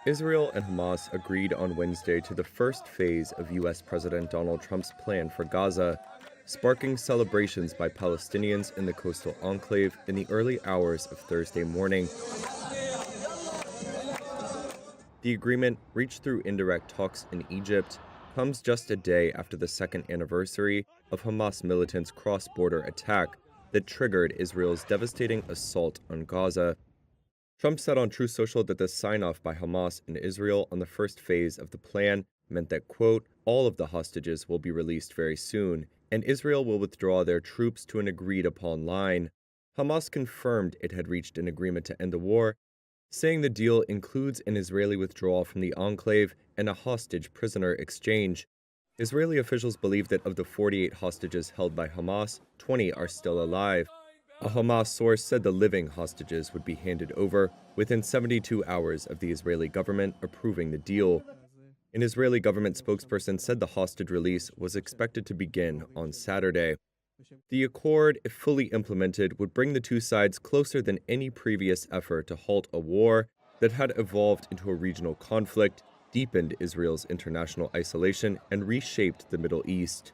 Israel and Hamas agreed on Wednesday to the first phase of U.S. President Donald Trump's plan for Gaza, sparking celebrations by Palestinians in the coastal enclave in the early hours of Thursday morning. The agreement, reached through indirect talks in Egypt, comes just a day after the second anniversary of Hamas militants' cross-border attack that triggered Israel's devastating assault on Gaza. Trump said on Truth Social that the sign-off by Hamas and Israel on the first phase of the plan meant that, quote, all of the hostages will be released very soon, and Israel will withdraw their troops to an agreed-upon line. Hamas confirmed it had reached an agreement to end the war, saying the deal includes an Israeli withdrawal from the enclave and a hostage prisoner exchange. Israeli officials believe that of the 48 hostages held by Hamas, 20 are still alive. A Hamas source said the living hostages would be handed over within 72 hours of the Israeli government approving the deal. An Israeli government spokesperson said the hostage release was expected to begin on Saturday. The accord, if fully implemented, would bring the two sides closer than any previous effort to halt a war that had evolved into a regional conflict, deepened Israel's international isolation, and reshaped the Middle East.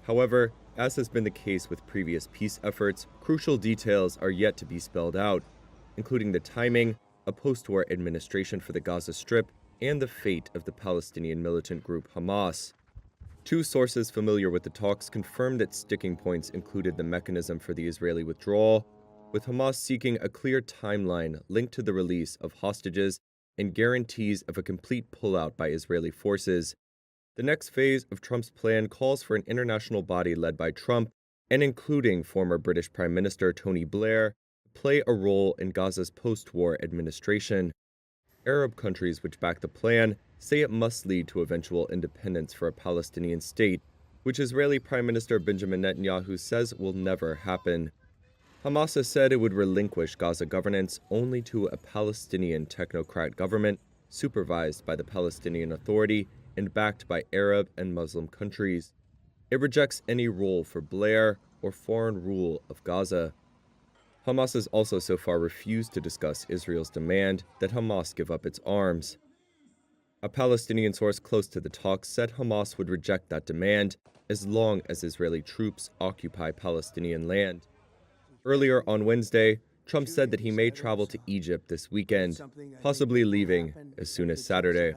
However, as has been the case with previous peace efforts, crucial details are yet to be spelled out, including the timing, a post-war administration for the Gaza Strip, and the fate of the Palestinian militant group Hamas. Two sources familiar with the talks confirmed that sticking points included the mechanism for the Israeli withdrawal, with Hamas seeking a clear timeline linked to the release of hostages and guarantees of a complete pullout by Israeli forces. The next phase of Trump's plan calls for an international body led by Trump, and including former British Prime Minister Tony Blair, to play a role in Gaza's post-war administration. Arab countries which back the plan say it must lead to eventual independence for a Palestinian state, which Israeli Prime Minister Benjamin Netanyahu says will never happen. Hamas has said it would relinquish Gaza governance only to a Palestinian technocrat government supervised by the Palestinian Authority and backed by Arab and Muslim countries. It rejects any role for Blair or foreign rule of Gaza. Hamas has also so far refused to discuss Israel's demand that Hamas give up its arms. A Palestinian source close to the talks said Hamas would reject that demand as long as Israeli troops occupy Palestinian land. Earlier on Wednesday, Trump said that he may travel to Egypt this weekend, possibly leaving as soon as Saturday.